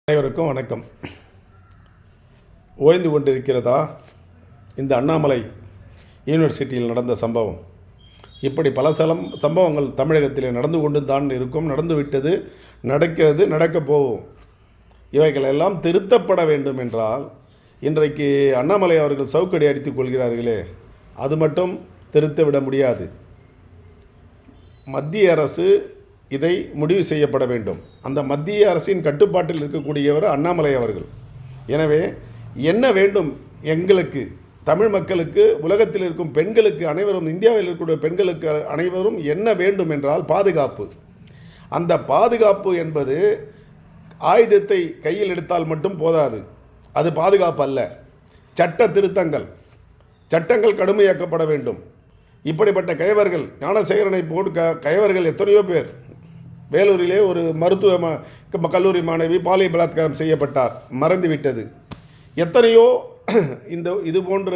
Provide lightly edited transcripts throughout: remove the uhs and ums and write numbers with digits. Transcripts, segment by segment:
அனைவருக்கும் வணக்கம். ஓய்ந்து கொண்டிருக்கிறதா இந்த அண்ணாமலை யூனிவர்சிட்டியில் நடந்த சம்பவம்? இப்படி பல சம்பவங்கள் தமிழகத்தில் நடந்து கொண்டு தான் இருக்கும், நடந்துவிட்டது, நடக்கிறது, நடக்கப் போகும். இவைகளெல்லாம் திருத்தப்பட வேண்டும் என்றால் இன்றைக்கு அண்ணாமலை அவர்கள் சவுக்கடி அடித்துக் கொள்கிறார்களே, அது மட்டும் திருத்தவிட முடியாது. மத்திய அரசு இதை முடிவு செய்யப்பட வேண்டும். அந்த மத்திய அரசின் கட்டுப்பாட்டில் இருக்கக்கூடியவர் அண்ணாமலை அவர்கள். எனவே என்ன வேண்டும் எங்களுக்கு, தமிழ் மக்களுக்கு, உலகத்தில் இருக்கும் பெண்களுக்கு அனைவரும், இந்தியாவில் இருக்கக்கூடிய பெண்களுக்கு அனைவரும் என்ன வேண்டும் என்றால் பாதுகாப்பு. அந்த பாதுகாப்பு என்பது ஆயுதத்தை கையில் எடுத்தால் மட்டும் போதாது, அது பாதுகாப்பு அல்ல. சட்ட திருத்தங்கள், சட்டங்கள் கடுமையாக்கப்பட வேண்டும். இப்படிப்பட்ட கயவர்கள், ஞானசேகரனை போட்டு கயவர்கள் எத்தனையோ பேர். வேலூரிலே ஒரு மருத்துவ கல்லூரி மாணவி பாலியல் பலாத்காரம் செய்யப்பட்டார், மறந்துவிட்டது. எத்தனையோ இது போன்ற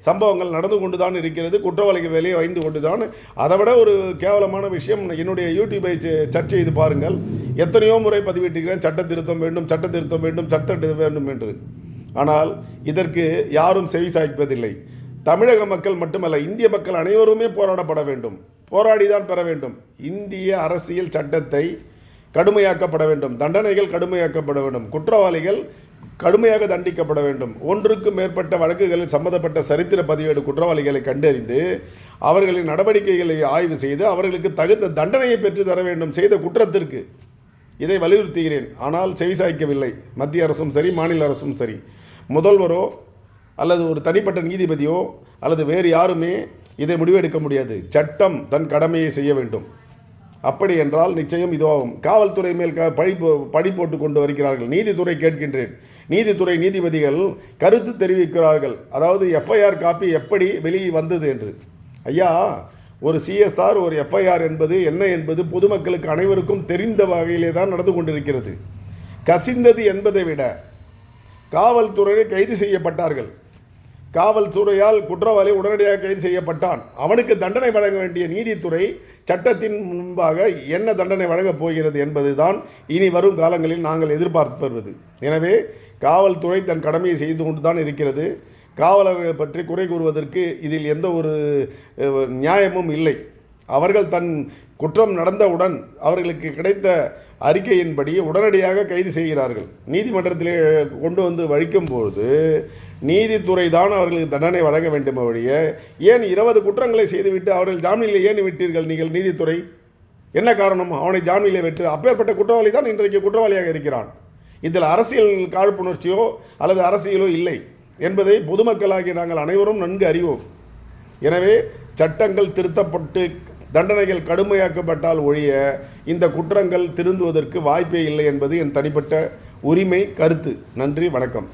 சம்பவங்கள் நடந்து கொண்டு தான் இருக்கிறது. குற்றவாளிகள் வெளியே வைந்து கொண்டு தான். அதை விட ஒரு கேவலமான விஷயம், என்னுடைய யூடியூபை சர்ச் செய்து பாருங்கள். எத்தனையோ முறை பதிவிட்டிருக்கிறேன், சட்ட திருத்தம் வேண்டும், சட்ட திருத்தம் வேண்டும், சட்ட வேண்டும் என்று. ஆனால் இதற்கு யாரும் செவி சாய்ப்பதில்லை. தமிழக மக்கள் மட்டுமல்ல, இந்திய மக்கள் அனைவருமே போராடப்பட வேண்டும், போராடிதான் பெற வேண்டும். இந்திய அரசியல் சட்டத்தை கடுமையாக்கப்பட வேண்டும், தண்டனைகள் கடுமையாக்கப்பட வேண்டும், குற்றவாளிகள் கடுமையாக தண்டிக்கப்பட வேண்டும். ஒன்றுக்கு மேற்பட்ட வழக்குகளில் சம்பந்தப்பட்ட சரித்திர பதிவேடு குற்றவாளிகளை கண்டறிந்து அவர்களின் நடவடிக்கைகளை ஆய்வு செய்து அவர்களுக்கு தகுந்த தண்டனையை பெற்று தர வேண்டும் செய்த குற்றத்திற்கு. இதை வலியுறுத்துகிறேன். ஆனால் செவிசாய்க்கவில்லை மத்திய அரசும் சரி, மாநில அரசும் சரி. முதல்வரோ அல்லது ஒரு தனிப்பட்ட நீதிபதியோ அல்லது வேறு யாருமே இதை முடிவெடுக்க முடியாது. சட்டம் தன் கடமையை செய்ய வேண்டும். அப்படி என்றால் நிச்சயம் இதுவாகும். காவல்துறை மேல் பழி போட்டு கொண்டு வருகிறார்கள். நீதித்துறை கேட்கின்றேன், நீதித்துறை நீதிபதிகள் கருத்து தெரிவிக்கிறார்கள். அதாவது எஃப்ஐஆர் காப்பி எப்படி வெளியே வந்தது என்று. ஐயா, ஒரு சிஎஸ்ஆர், ஒரு எஃப்ஐஆர் என்பது என்ன என்பது பொதுமக்களுக்கு அனைவருக்கும் தெரிந்த வகையிலே தான் நடந்து கொண்டிருக்கிறது. கசிந்தது என்பதை விட காவல்துறையை கைது செய்யப்பட்டார்கள். காவல்துறையால் குற்றவாளி உடனடியாக கைது செய்யப்பட்டான். அவனுக்கு தண்டனை வழங்க வேண்டிய நீதித்துறை சட்டத்தின் முன்பாக என்ன தண்டனை வழங்கப் போகிறது என்பதுதான் இனி வரும் காலங்களில் நாங்கள் எதிர்பார்ப்பது. எனவே காவல்துறை தன் கடமையை செய்து கொண்டு தான் இருக்கிறது. காவலர்கள் பற்றி குறை கூறுவதற்கு இதில் எந்த ஒரு நியாயமும் இல்லை. அவர்கள் தன் குற்றம் நடந்தவுடன் அவர்களுக்கு கிடைத்த அறிக்கையின்படி உடனடியாக கைது செய்கிறார்கள். நீதிமன்றத்திலே கொண்டு வந்து வழிக்கும்போது நீதித்துறை தான் அவர்களுக்கு தண்டனை வழங்க வேண்டும் ஒழிய, ஏன் 20 குற்றங்களை செய்துவிட்டு அவர்கள் ஜாமீனில் ஏன் விட்டீர்கள் நீங்கள்? நீதித்துறை என்ன காரணம்? அவனை ஜாமீனில் விட்டு அப்பேற்பட்ட குற்றவாளி தான் இன்றைக்கு குற்றவாளியாக இருக்கிறான். இதில் அரசியல் காழ்ப்புணர்ச்சியோ அல்லது அரசியலோ இல்லை என்பதை பொதுமக்களாகிய நாங்கள் அனைவரும் நன்கு அறிவோம். எனவே சட்டங்கள் திருத்தப்பட்டு தண்டனைகள் கடுமையாக்கப்பட்டால் ஒழிய இந்த குற்றங்கள் திருந்துவதற்கு வாய்ப்பே இல்லை என்பது என் தனிப்பட்ட உரிமை கருத்து. நன்றி, வணக்கம்.